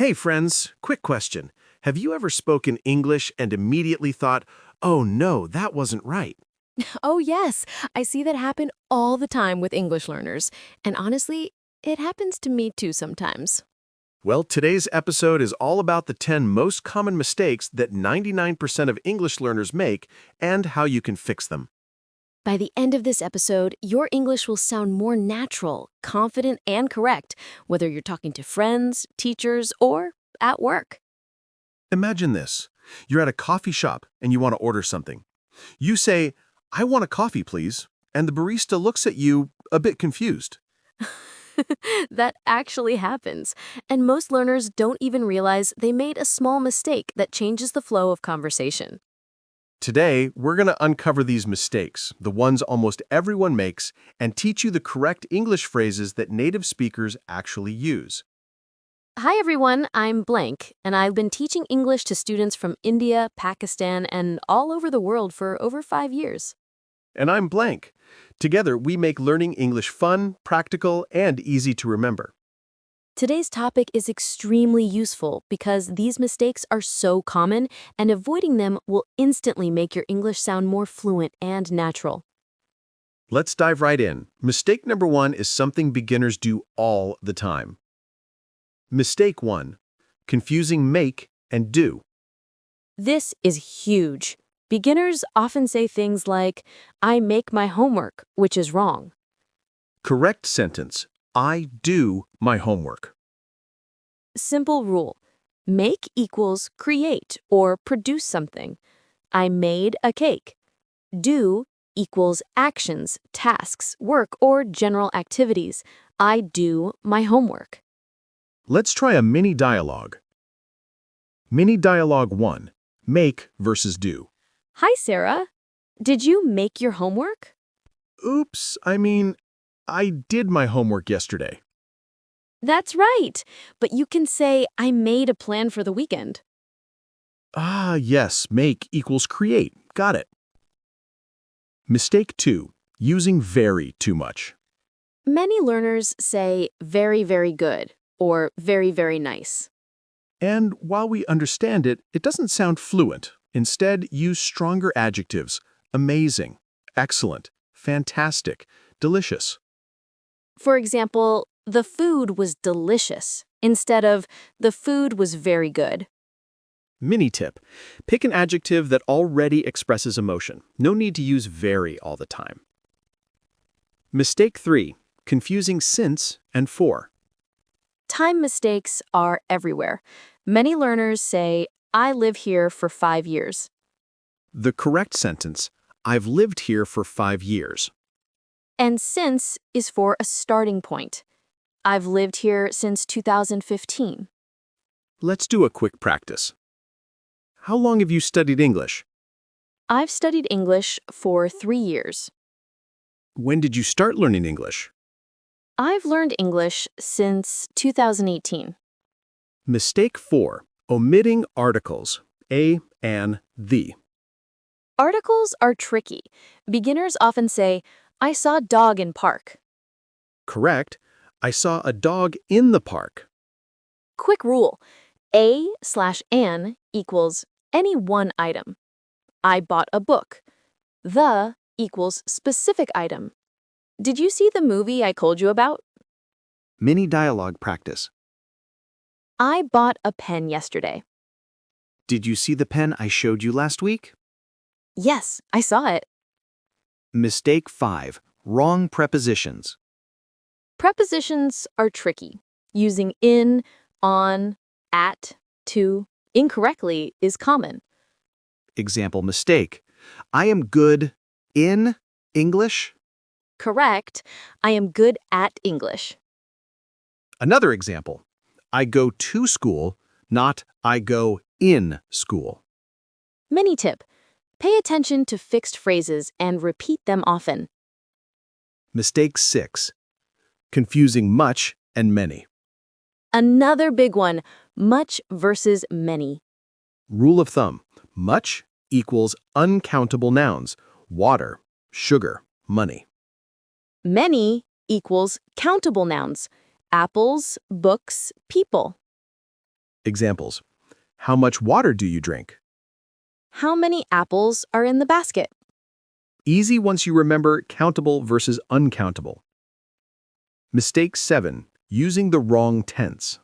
Hey friends, quick question. Have you ever spoken English and immediately thought, oh no, that wasn't right? Oh, yes. I see that happen all the time with English learners. And honestly, it happens to me too sometimes. Well, today's episode is all about the 10 most common mistakes that 99% of English learners make and how you can fix them. By the end of this episode, your English will sound more natural, confident, and correct, whether you're talking to friends, teachers, or at work. Imagine this. You're at a coffee shop and you want to order something. You say, I want a coffee, please, and the barista looks at you a bit confused. That actually happens. And most learners don't even realize they made a small mistake that changes the flow of conversation. Today, we're going to uncover these mistakes, the ones almost everyone makes, and teach you the correct English phrases that native speakers actually use. Hi everyone, I'm Blank, and I've been teaching English to students from India, Pakistan, and all over the world for over 5 years. And I'm Blank. Together, we make learning English fun, practical, and easy to remember. Today's topic is extremely useful because these mistakes are so common, and avoiding them will instantly make your English sound more fluent and natural. Let's dive right in. Mistake number 1 is something beginners do all the time. Mistake 1. Confusing make and do. This is huge. Beginners often say things like, I make my homework, which is wrong. Correct sentence. I do my homework. Simple rule. Make equals create or produce something. I made a cake. Do equals actions, tasks, work, or general activities. I do my homework. Let's try a mini dialogue. Mini dialogue 1. Make versus do. Hi, Sarah. Did you make your homework? Oops, I did my homework yesterday. That's right. But you can say, I made a plan for the weekend. Ah, yes, make equals create. Got it. Mistake 2. Using very too much. Many learners say very, very good or very, very nice. And while we understand it, it doesn't sound fluent. Instead, use stronger adjectives. Amazing, excellent, fantastic, delicious. For example, the food was delicious instead of the food was very good. Mini tip. Pick an adjective that already expresses emotion. No need to use very all the time. Mistake 3. Confusing since and for. Time mistakes are everywhere. Many learners say, I live here for 5 years. The correct sentence, I've lived here for 5 years. And since is for a starting point. I've lived here since 2015. Let's do a quick practice. How long have you studied English? I've studied English for 3 years. When did you start learning English? I've learned English since 2018. Mistake 4. Omitting articles, a, an, the. Articles are tricky. Beginners often say, I saw dog in park. Correct. I saw a dog in the park. Quick rule. A/an equals any one item. I bought a book. The equals specific item. Did you see the movie I told you about? Mini dialogue practice. I bought a pen yesterday. Did you see the pen I showed you last week? Yes, I saw it. Mistake 5. Wrong prepositions. Prepositions are tricky. Using in, on, at, to incorrectly is common. Example mistake. I am good in English. Correct. I am good at English. Another example. I go to school, not I go in school. Mini tip. Pay attention to fixed phrases and repeat them often. Mistake 6. Confusing much and many. Another big one, much versus many. Rule of thumb. Much equals uncountable nouns. Water, sugar, money. Many equals countable nouns. Apples, books, people. Examples. How much water do you drink? How many apples are in the basket? Easy once you remember countable versus uncountable. Mistake 7. Using the wrong tense.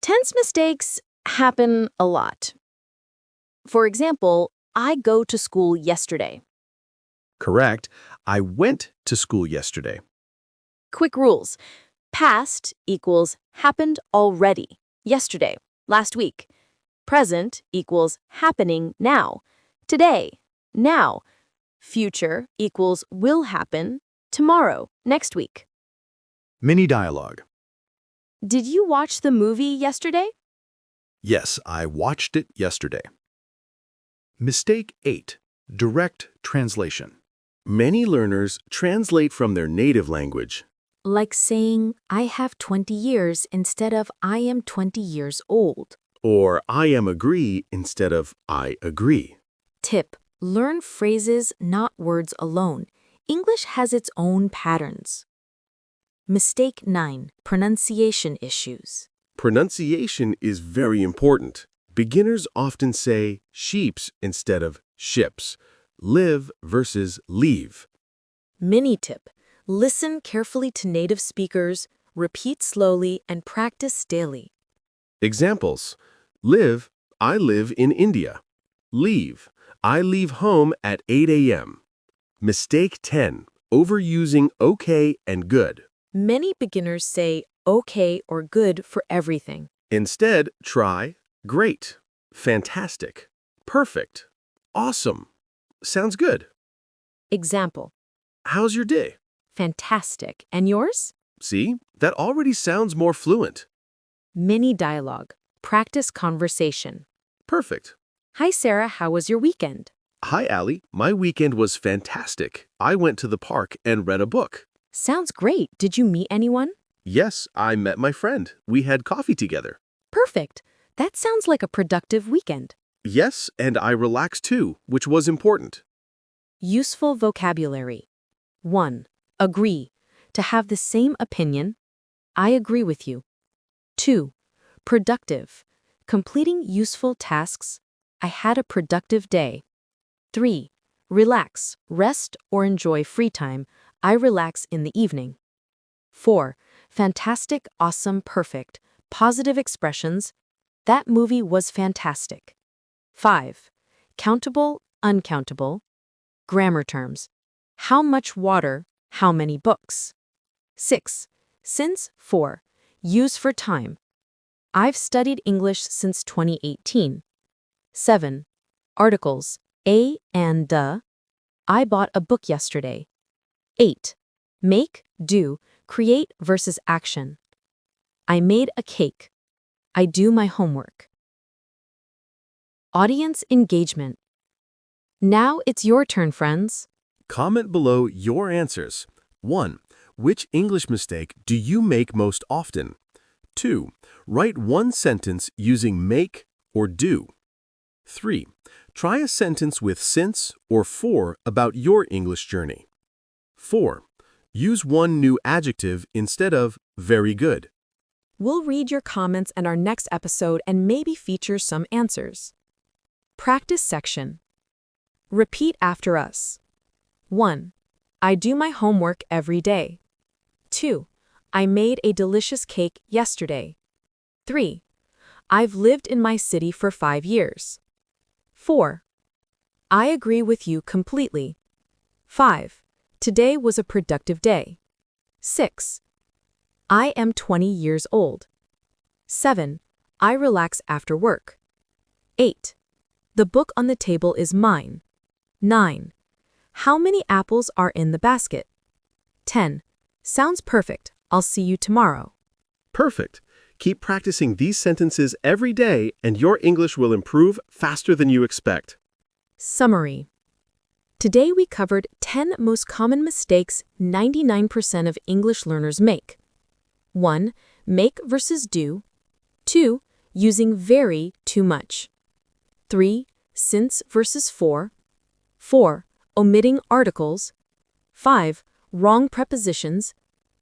Tense mistakes happen a lot. For example, I go to school yesterday. Correct. I went to school yesterday. Quick rules. Past equals happened already, yesterday, last week. Present equals happening now, today, now. Future equals will happen tomorrow, next week. Mini dialogue. Did you watch the movie yesterday? Yes, I watched it yesterday. Mistake 8. Direct translation. Many learners translate from their native language. Like saying, I have 20 years instead of I am 20 years old. Or I am agree instead of I agree. Tip: learn phrases, not words alone. English has its own patterns. Mistake 9. Pronunciation issues. Pronunciation is very important. Beginners often say sheeps instead of ships. Live versus leave. Mini tip: listen carefully to native speakers, repeat slowly, and practice daily. Examples. Live, I live in India. Leave, I leave home at 8 a.m. Mistake 10. Overusing okay and good. Many beginners say okay or good for everything. Instead, try great, fantastic, perfect, awesome. Sounds good. Example: How's your day? fantastic. And yours? See, that already sounds more fluent. Mini dialogue. Practice conversation. Perfect. Hi Sarah, how was your weekend? Hi, Allie. My weekend was fantastic. I went to the park and read a book. Sounds great. Did you meet anyone? Yes, I met my friend. We had coffee together. Perfect. That sounds like a productive weekend. Yes, and I relaxed too, which was important. Useful vocabulary. 1. Agree. To have the same opinion. I agree with you. 2. Productive. Completing useful tasks. I had a productive day. 3. Relax. Rest or enjoy free time. I relax in the evening. 4. Fantastic, awesome, perfect. Positive expressions. That movie was fantastic. 5. Countable, uncountable. Grammar terms. How much water, how many books. 6. Since, for. Use for time. I've studied English since 2018. 7. Articles. A and the. I bought a book yesterday. 8. Make, do, create versus action. I made a cake. I do my homework. Audience engagement. Now it's your turn, friends. Comment below your answers. 1. Which English mistake do you make most often? 2. Write one sentence using make or do. 3. Try a sentence with since or for about your English journey. 4. Use one new adjective instead of very good. We'll read your comments in our next episode and maybe feature some answers. Practice section. Repeat after us. 1. I do my homework every day. 2. I made a delicious cake yesterday. 3. I've lived in my city for 5 years. 4. I agree with you completely. 5. Today was a productive day. 6. I am 20 years old. 7. I relax after work. 8. The book on the table is mine. 9. How many apples are in the basket? 10. Sounds perfect. I'll see you tomorrow. Perfect. Keep practicing these sentences every day and your English will improve faster than you expect. Summary. Today we covered 10 most common mistakes 99% of English learners make. 1. Make versus do. 2. Using very too much. 3. Since versus for. 4. Omitting articles. 5. Wrong prepositions.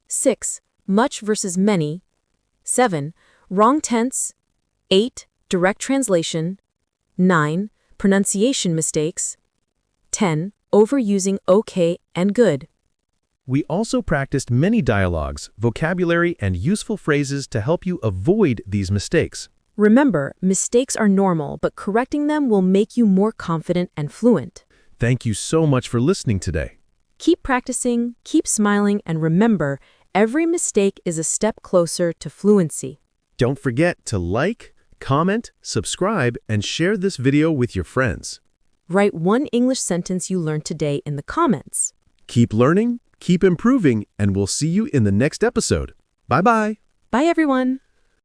6. Much versus many. 7. Wrong tense. 8. Direct translation. 9. Pronunciation mistakes. 10. Overusing okay and good. We also practiced many dialogues, vocabulary, and useful phrases to help you avoid these mistakes. Remember, mistakes are normal, but correcting them will make you more confident and fluent. Thank you so much for listening today. Keep practicing, keep smiling, and remember, every mistake is a step closer to fluency. Don't forget to like, comment, subscribe, and share this video with your friends. Write one English sentence you learned today in the comments. Keep learning, keep improving, and we'll see you in the next episode. Bye-bye. Bye, everyone.